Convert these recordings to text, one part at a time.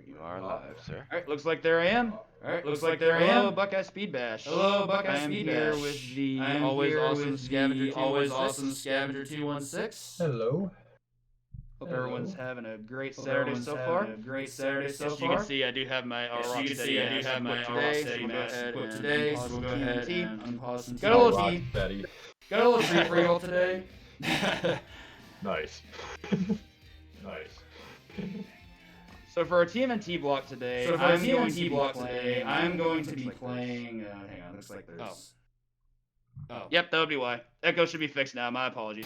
You are live, sir. Alright, looks like there I am. Alright, looks like there I am. Hello, Buckeye Speed Bash. Hello, Buckeye I'm Speed here Bash. with the I'm always here awesome with Scavenger the always 216. awesome Scavenger 216. Hello. Hope everyone's having a great Hope Saturday everyone's so having far. a great Saturday so As you far. can see, I do have my As you LRock617 can see, I do have my LRock617 mask equipped and today, unpause so we'll go some ahead TNT. and unpause some Got a little TNT. tea. Betty. Got a little treat for you all today. Nice. Nice. So for our TMNT block today, I'm going to be playing. Hang on, looks like there's. Oh. Yep, that would be why. Echo should be fixed now. My apologies.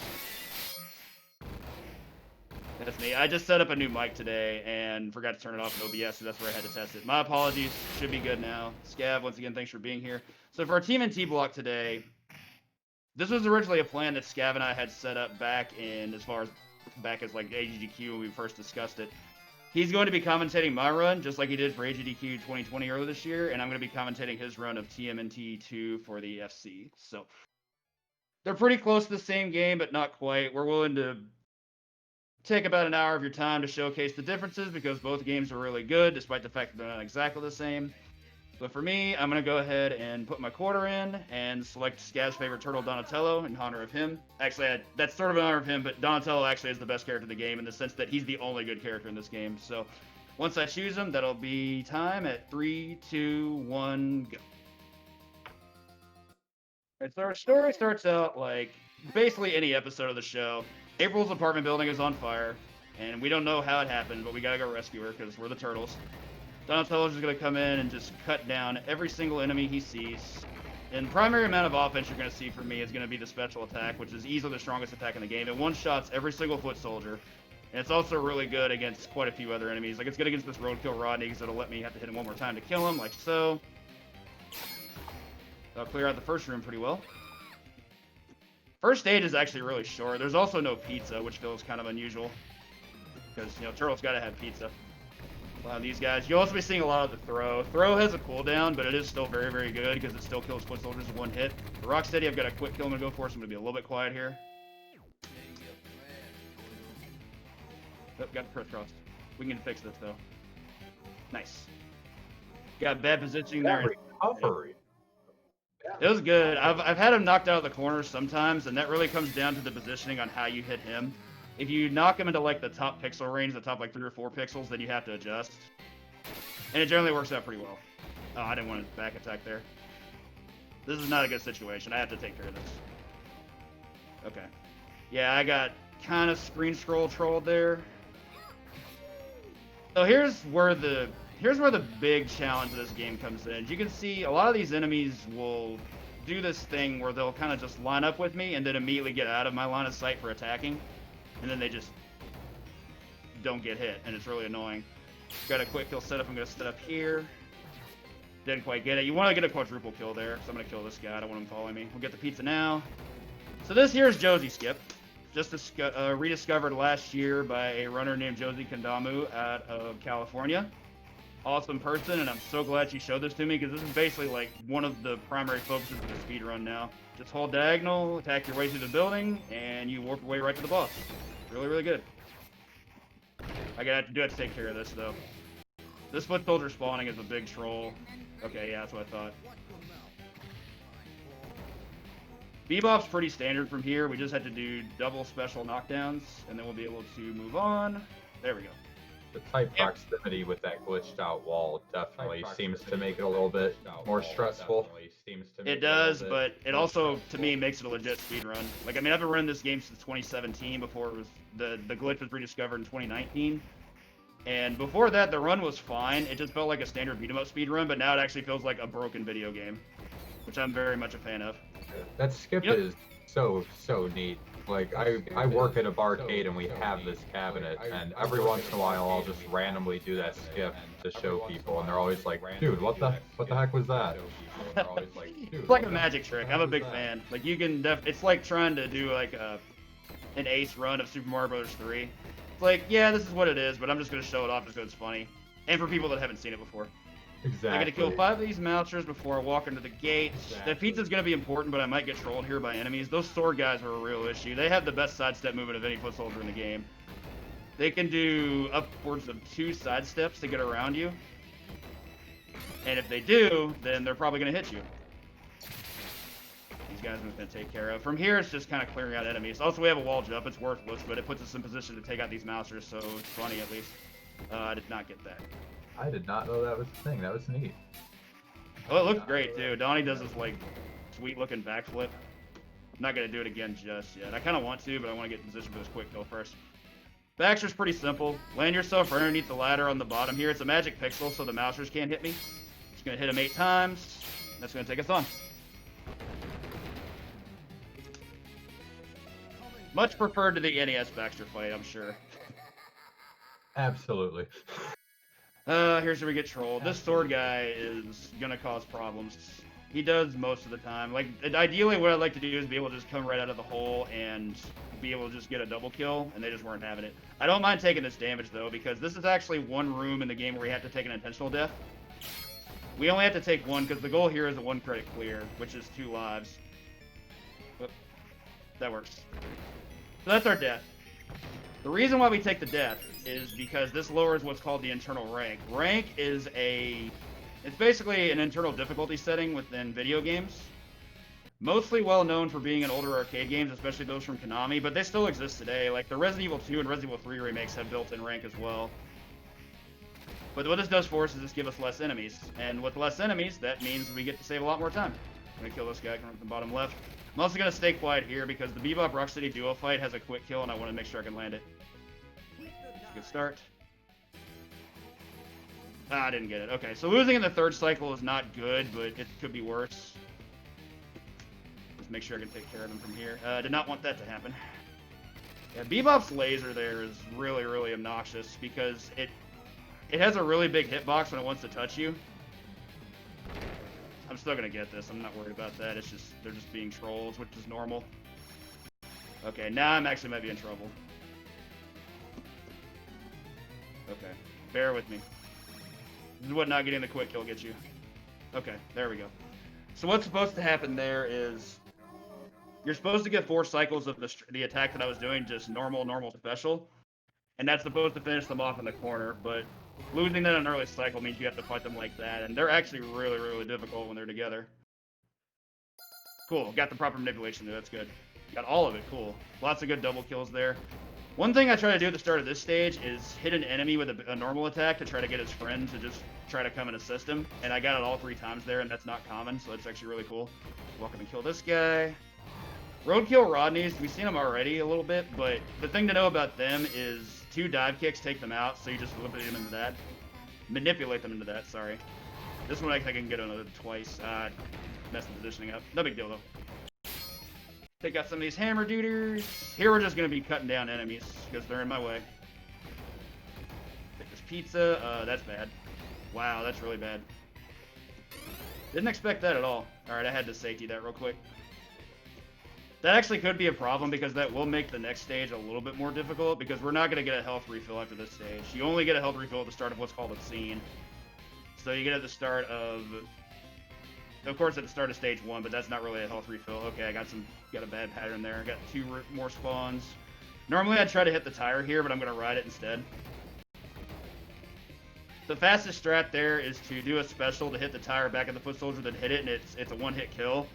That's me. I just set up a new mic today and forgot to turn it off in OBS, so that's where I had to test it. My apologies. Should be good now. Scav, once again, thanks for being here. So for our TMNT block today, this was originally a plan that Scav and I had set up back as like AGDQ when we first discussed it. He's going to be commentating my run, just like he did for AGDQ 2020 earlier this year, and I'm going to be commentating his run of TMNT 2 for the FC. So they're pretty close to the same game, but not quite. We're willing to take about an hour of your time to showcase the differences because both games are really good, despite the fact that they're not exactly the same. But for me, I'm going to go ahead and put my quarter in and select Scav's favorite turtle, Donatello, in honor of him. Actually, that's sort of in honor of him, but Donatello actually is the best character in the game in the sense that he's the only good character in this game. So once I choose him, that'll be time at 3, 2, 1, go. Alright, so our story starts out like basically any episode of the show. April's apartment building is on fire, and we don't know how it happened, but we gotta go rescue her because we're the turtles. Donatello's just going to come in and just cut down every single enemy he sees. And the primary amount of offense you're going to see from me is going to be the special attack, which is easily the strongest attack in the game. It one-shots every single foot soldier. And it's also really good against quite a few other enemies. Like, it's good against this roadkill Rodney because it'll let me have to hit him one more time to kill him, like so. I'll clear out the first room pretty well. First stage is actually really short. There's also no pizza, which feels kind of unusual. Because, you know, turtles got to have pizza. A lot of these guys. You'll also be seeing a lot of the throw. Throw has a cooldown, but it is still very, very good because it still kills foot soldiers with one hit. For Rocksteady, I've got a quick kill I'm going to go for, so I'm going to be a little bit quiet here. Oh, got the crisscross. We can fix this, though. Nice. Got bad positioning there. Recovery. It was good. I've had him knocked out of the corners sometimes, and that really comes down to the positioning on how you hit him. If you knock him into like the top pixel range, the top like 3 or 4 pixels, then you have to adjust. And it generally works out pretty well. Oh, I didn't want to back attack there. This is not a good situation. I have to take care of this. Okay. Yeah, I got kind of screen scroll trolled there. So here's where the big challenge of this game comes in. As you can see, a lot of these enemies will do this thing where they'll kind of just line up with me and then immediately get out of my line of sight for attacking. And then they just don't get hit, and it's really annoying. Got a quick kill setup. I'm going to set up here. Didn't quite get it. You want to get a quadruple kill there, so I'm going to kill this guy. I don't want him following me. We'll get the pizza now. So this here is Josie Skip. Just rediscovered last year by a runner named Josie Kandamu out of California. Awesome person, and I'm so glad she showed this to me, because this is basically like one of the primary focuses of the speedrun now. Just hold diagonal, attack your way through the building, and you warp your way right to the boss. Really, really good. I have to take care of this, though. This foot soldier spawning is a big troll. Okay, yeah, that's what I thought. Bebop's pretty standard from here. We just had to do double special knockdowns, and then we'll be able to move on. There we go. The tight proximity with that glitched out wall definitely seems to make it a little bit more stressful. It does, but it also, to me, makes it a legit speedrun. Like, I mean, I've been running this game since 2017 before it was the glitch was rediscovered in 2019. And before that, the run was fine. It just felt like a standard beat-em-up speedrun, but now it actually feels like a broken video game, which I'm very much a fan of. That skip is so neat. Like, I work at a barcade and we have this cabinet, and every once in a while I'll just randomly do that skip to show people, and they're always like, dude, what the heck was that? It's like a magic trick. I'm a big fan. Like, you can it's like trying to do like an ace run of Super Mario Bros. 3. It's like, yeah, this is what it is, but I'm just gonna show it off just because it's funny. And for people that haven't seen it before. Exactly. I gotta kill 5 of these Mouchers before I walk into the gate. The pizza's gonna be important, but I might get trolled here by enemies. Those sword guys are a real issue. They have the best sidestep movement of any foot soldier in the game. they can do upwards of 2 side steps to get around you. And if they do, then they're probably going to hit you. These guys I'm going to take care of. From here, it's just kind of clearing out enemies. Also, we have a wall jump. It's worthless, but it puts us in position to take out these mousers, so it's funny at least. I did not get that. I did not know that was a thing. That was neat. Oh, it looked great, too. Donnie does this, like, sweet-looking backflip. I'm not going to do it again just yet. I kind of want to, but I want to get in position for this quick kill first. Baxter's pretty simple. Land yourself right underneath the ladder on the bottom here. It's a magic pixel, so the mousers can't hit me. Just going to hit him 8 times. That's going to take us on. Much preferred to the NES Baxter fight, I'm sure. Absolutely. Here's where we get trolled. This sword guy is gonna cause problems. He does most of the time. Like, ideally what I'd like to do is be able to just come right out of the hole and be able to just get a double kill, and they just weren't having it. I don't mind taking this damage, though, because this is actually one room in the game where we have to take an intentional death. We only have to take one, because the goal here is a 1 credit clear, which is 2 lives. But that works. So that's our death. The reason why we take the death is because this lowers what's called the internal rank. Rank is it's basically an internal difficulty setting within video games. Mostly well known for being in older arcade games, especially those from Konami, but they still exist today. Like the Resident Evil 2 and Resident Evil 3 remakes have built-in rank as well. But what this does for us is just give us less enemies. And with less enemies, that means we get to save a lot more time. I'm gonna kill this guy from the bottom left. I'm also going to stay quiet here because the Bebop Rocksteady duo fight has a quick kill and I want to make sure I can land it. Good start. I didn't get it. Okay, so losing in the 3rd cycle is not good, but it could be worse. Just make sure I can take care of him from here. Did not want that to happen. Yeah, Bebop's laser there is really, really obnoxious because it has a really big hitbox when it wants to touch you. I'm still gonna get this. I'm not worried about that. It's just they're just being trolls, which is normal. Okay, now I'm actually might be in trouble. Okay, bear with me. This is what not getting the quick kill gets you. Okay, there we go. So what's supposed to happen there is you're supposed to get 4 cycles of the attack that I was doing, just normal, special, and that's supposed to finish them off in the corner, but losing that in an early cycle means you have to fight them like that, and they're actually really, really difficult when they're together. Cool, got the proper manipulation there, that's good. Got all of it, cool. Lots of good double kills there. One thing I try to do at the start of this stage is hit an enemy with a normal attack to try to get his friend to just try to come and assist him, and I got it all 3 times there, and that's not common, so that's actually really cool. Walk up and kill this guy. Roadkill Rodneys, we've seen them already a little bit, but the thing to know about them is 2 dive kicks take them out, so you just manipulate them into that. Manipulate them into that, sorry. This one I think I can get another twice. Messed the positioning up. No big deal, though. Take out some of these hammer duders. Here we're just going to be cutting down enemies, because they're in my way. Take this pizza. That's bad. Wow, that's really bad. Didn't expect that at all. Alright, I had to safety that real quick. That actually could be a problem because that will make the next stage a little bit more difficult because we're not going to get a health refill after this stage. You only get a health refill at the start of what's called a scene. So you get at the start of course at the start of stage 1, but that's not really a health refill. Okay, I got a bad pattern there. I got 2 more spawns. Normally I'd try to hit the tire here, but I'm going to ride it instead. The fastest strat there is to do a special to hit the tire back at the foot soldier, then hit it, and it's a 1-hit kill.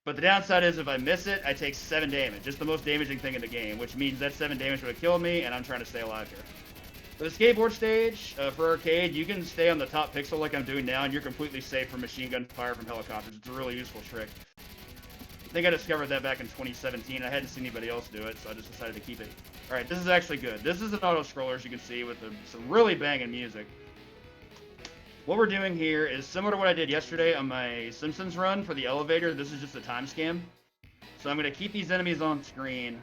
But the downside is if I miss it, I take 7 damage. It's the most damaging thing in the game, which means that 7 damage would have killed me, and I'm trying to stay alive here. For the skateboard stage, for arcade, you can stay on the top pixel like I'm doing now, and you're completely safe from machine gun fire from helicopters. It's a really useful trick. I think I discovered that back in 2017. I hadn't seen anybody else do it, so I just decided to keep it. Alright, this is actually good. This is an auto-scroller, as you can see, with some really banging music. What we're doing here is similar to what I did yesterday on my Simpsons run for the elevator. This is just a time scam. So I'm going to keep these enemies on screen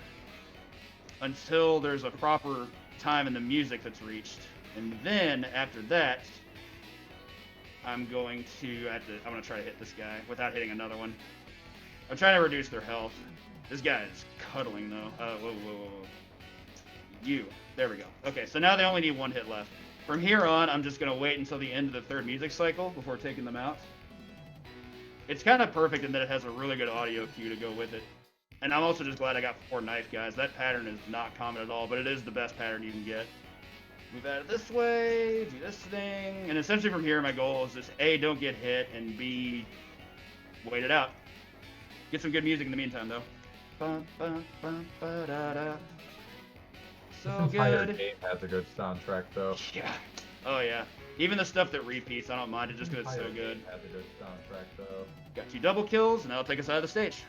until there's a proper time in the music that's reached. And then, after that, I'm going to try to hit this guy without hitting another one. I'm trying to reduce their health. This guy is cuddling, though. Whoa. You. There we go. Okay, so now they only need 1 hit left. From here on, I'm just going to wait until the end of the 3rd music cycle before taking them out. It's kind of perfect in that it has a really good audio cue to go with it. And I'm also just glad I got 4 knife guys. That pattern is not common at all, but it is the best pattern you can get. Move out of this way, do this thing, and essentially from here my goal is just A, don't get hit, and B, wait it out. Get some good music in the meantime though. Ba, ba, ba, ba, da, da. So This entire good. game has a good soundtrack though. Yeah. Oh yeah. Even the stuff that repeats, I don't mind it just because it's so Entire good. game has a good soundtrack though. Got 2 double kills, and that'll take us out of the stage.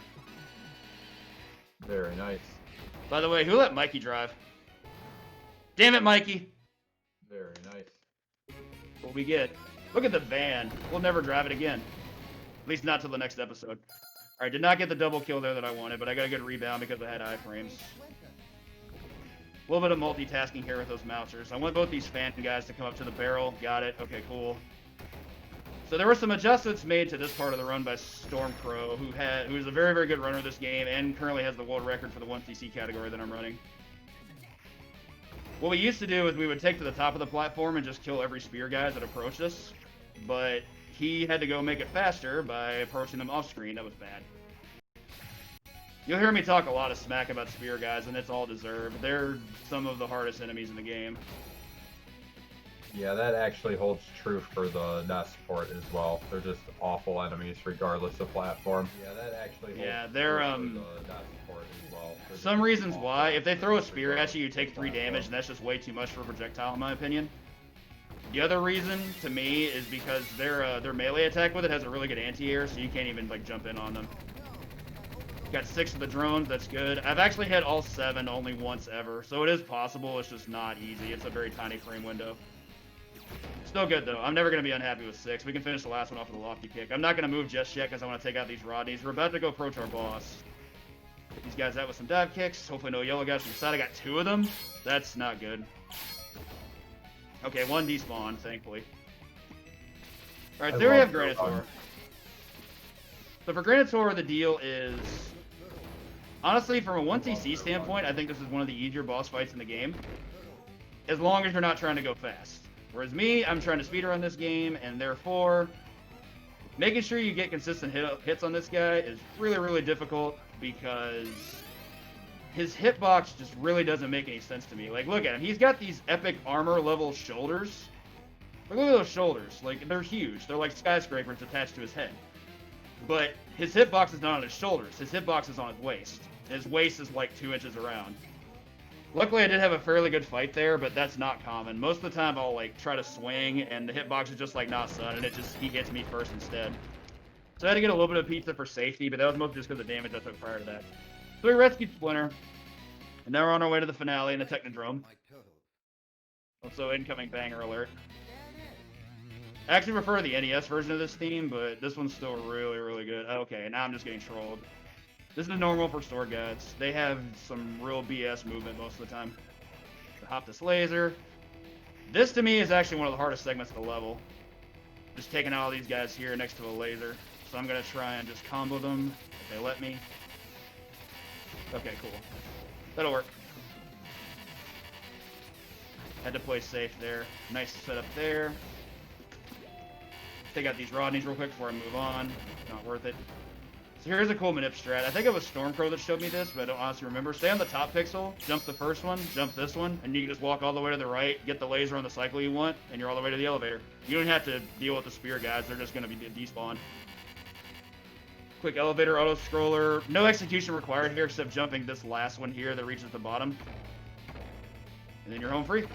Very nice. By the way, who let Mikey drive? Damn it, Mikey! Very nice. What we get? Look at the van. We'll never drive it again. At least not till the next episode. Alright, did not get the double kill there that I wanted, but I got a good rebound because I had iframes. A little bit of multitasking here with those mounters. I want both these fan guys to come up to the barrel. Got it. Okay, cool. So there were some adjustments made to this part of the run by Stormcrow, who is a very, very good runner of this game and currently has the world record for the 1cc category that I'm running. What we used to do is we would take to the top of the platform and just kill every spear guys that approached us, but he had to go make it faster by approaching them off screen. That was bad. You'll hear me talk a lot of smack about spear guys, and it's all deserved. They're some of the hardest enemies in the game. Yeah, that actually holds true for the Nest port as well. They're just awful enemies regardless of platform. Yeah, that actually holds they're, true for the Nest port as well. They're some just reasons awful why. If they throw a enemies spear at you, you regardless take of 3 platform. damage, and that's just way too much for a projectile in my opinion. The other reason, to me, is because their melee attack with it has a really good anti-air, so you can't even like jump in on them. Got 6 of the drones, that's good. I've actually had all 7 only once ever, so it is possible, it's just not easy. It's a very tiny frame window. Still good though. I'm never going to be unhappy with 6. We can finish the last one off with a lofty kick. I'm not going to move just yet because I want to take out these Rodneys. We're about to go approach our boss. Get these guys out with some dive kicks. Hopefully no yellow guys from the side. I got 2 of them. That's not good. Okay, 1 despawned, thankfully. Alright, so here we have Granitor. So for Granitor, the deal is... Honestly, from a 1TC standpoint, I think this is one of the easier boss fights in the game. As long as you're not trying to go fast. Whereas me, I'm trying to speedrun this game, and therefore, making sure you get consistent hits on this guy is really, really difficult because his hitbox just really doesn't make any sense to me. Like, look at him. He's got these epic armor level shoulders. Look at those shoulders. Like, they're huge. They're like skyscrapers attached to his head. But his hitbox is not on his shoulders. His hitbox is on his waist. His waist is like 2 inches around. Luckily, I did have a fairly good fight there, but that's not common. Most of the time, I'll like try to swing, and the hitbox is just like, nah, son, and he hits me first instead. So I had to get a little bit of pizza for safety, but that was mostly just because of the damage I took prior to that. So we rescued Splinter, and now we're on our way to the finale in the Technodrome. Also, incoming banger alert. I actually prefer the NES version of this theme, but this one's still really, really good. Okay, now I'm just getting trolled. This is normal for sword guys. They have some real BS movement most of the time. So hop this laser. This to me is actually one of the hardest segments of the level. Just taking out all these guys here next to a laser. So I'm gonna try and just combo them if they let me. Okay, cool. That'll work. Had to play safe there. Nice setup there. Take out these Rodneys real quick before I move on. Not worth it. So here's a cool manip strat. I think it was Stormcrow that showed me this, but I don't honestly remember. Stay on the top pixel, jump the first one, jump this one, and you can just walk all the way to the right, get the laser on the cycle you want, and you're all the way to the elevator. You don't have to deal with the spear guys. They're just going to be despawned. Quick elevator auto-scroller. No execution required here except jumping this last one here that reaches the bottom. And then you're home free.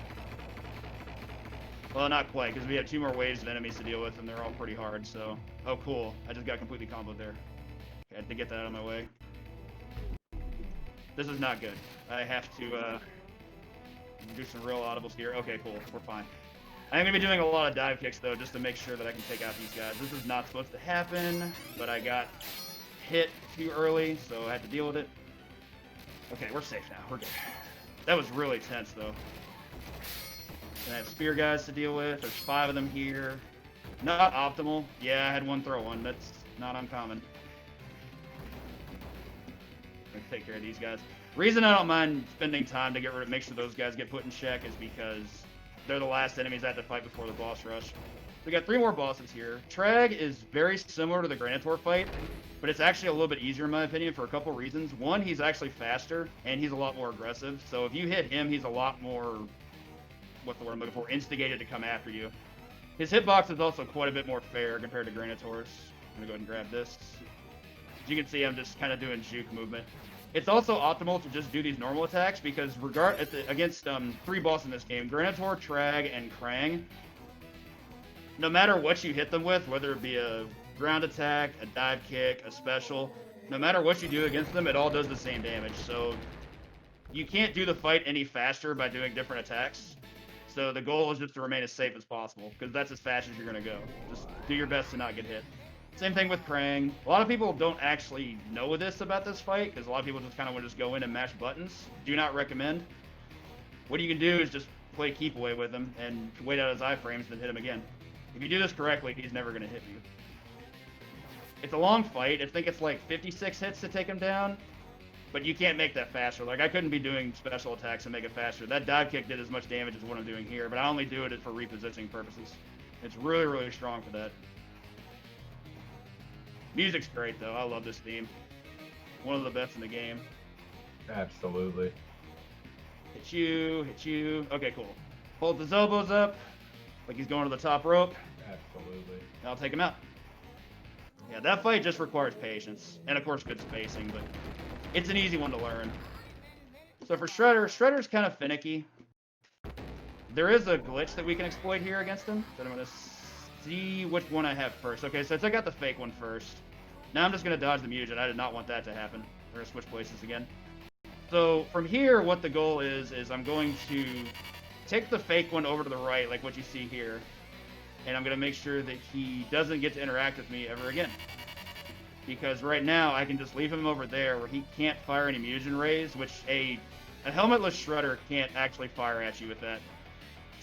Well, not quite, because we have 2 more waves of enemies to deal with, and they're all pretty hard, so... Oh, cool. I just got completely comboed there. I had to get that out of my way. This is not good. I have to do some real audibles here. Okay, cool. We're fine. I'm going to be doing a lot of dive kicks, though, just to make sure that I can take out these guys. This is not supposed to happen, but I got hit too early, so I had to deal with it. Okay, we're safe now. We're good. That was really tense, though. And I have spear guys to deal with. There's 5 of them here. Not optimal. Yeah, I had 1 throw one. That's not uncommon. Take care of these guys. Reason I don't mind spending time to make sure those guys get put in check is because they're the last enemies I have to fight before the boss rush. We got 3 more bosses here. Trag is very similar to the Granitor fight, but it's actually a little bit easier in my opinion for a couple reasons. One, he's actually faster, and he's a lot more aggressive. So if you hit him, he's a lot more, what's the word I'm looking for, instigated to come after you. His hitbox is also quite a bit more fair compared to Granitor's. I'm gonna go ahead and grab this. As you can see, I'm just kind of doing juke movement. It's also optimal to just do these normal attacks because against 3 bosses in this game, Granitor, Trag, and Krang, no matter what you hit them with, whether it be a ground attack, a dive kick, a special, no matter what you do against them, it all does the same damage. So you can't do the fight any faster by doing different attacks. So the goal is just to remain as safe as possible because that's as fast as you're going to go. Just do your best to not get hit. Same thing with Krang. A lot of people don't actually know this about this fight because a lot of people just kind of want to just go in and mash buttons. Do not recommend. What you can do is just play keep away with him and wait out his iframes, then hit him again. If you do this correctly, he's never going to hit you. It's a long fight. I think it's like 56 hits to take him down, but you can't make that faster. Like, I couldn't be doing special attacks and make it faster. That dive kick did as much damage as what I'm doing here, but I only do it for repositioning purposes. It's really, really strong for that. Music's great, though. I love this theme. One of the best in the game. Absolutely. Hit you, hit you. Okay, cool. Hold his elbows up, like he's going to the top rope. Absolutely. I'll take him out. Yeah, that fight just requires patience. And, of course, good spacing, but it's an easy one to learn. So for Shredder's kind of finicky. There is a glitch that we can exploit here against him. So I'm going to see which one I have first. Okay, so I took out the fake one first. Now I'm just going to dodge the Mutant. I did not want that to happen. We're going to switch places again. So from here, what the goal is I'm going to take the fake one over to the right, like what you see here. And I'm going to make sure that he doesn't get to interact with me ever again. Because right now, I can just leave him over there where he can't fire any Mutant rays, which a helmetless Shredder can't actually fire at you with that.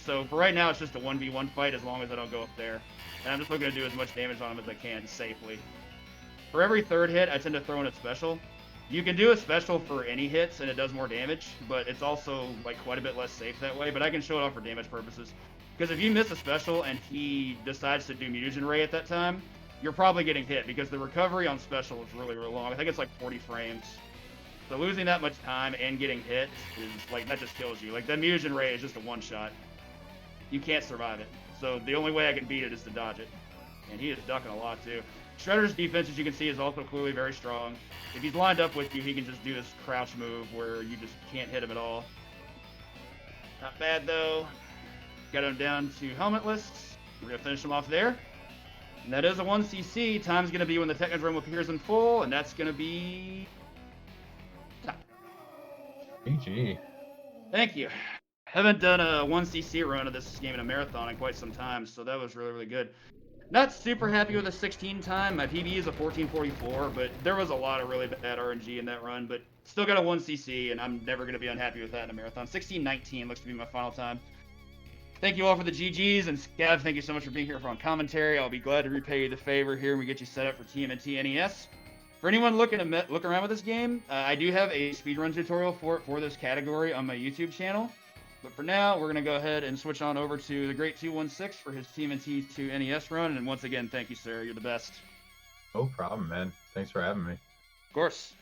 So for right now, it's just a 1v1 fight as long as I don't go up there. And I'm just looking to do as much damage on him as I can safely. For every 3rd hit, I tend to throw in a special. You can do a special for any hits, and it does more damage, but it's also like quite a bit less safe that way. But I can show it off for damage purposes. Because if you miss a special and he decides to do Mutant Ray at that time, you're probably getting hit because the recovery on special is really, really long. I think it's like 40 frames. So losing that much time and getting hit is like, that just kills you. Like, that Mutant Ray is just a one-shot. You can't survive it. So the only way I can beat it is to dodge it. And he is ducking a lot too. Shredder's defense, as you can see, is also clearly very strong. If he's lined up with you, he can just do this crouch move where you just can't hit him at all. Not bad though. Got him down to helmetless. We're going to finish him off there. And that is a 1cc. Time's going to be when the Technodrome appears in full, and that's going to be... time. GG. Thank you. Haven't done a 1cc run of this game in a marathon in quite some time, so that was really, really good. Not super happy with a 16 time. My PB is a 1444, but there was a lot of really bad RNG in that run, but still got a 1cc, and I'm never going to be unhappy with that in a marathon. 16:19 looks to be my final time. Thank you all for the GGs, and Scav, thank you so much for being here for on commentary. I'll be glad to repay you the favor here when we get you set up for TMNT NES. For anyone looking to look around with this game, I do have a speedrun tutorial for this category on my YouTube channel. But for now, we're going to go ahead and switch on over to the Great 216 for his TMNT to NES run. And once again, thank you, sir. You're the best. No problem, man. Thanks for having me. Of course.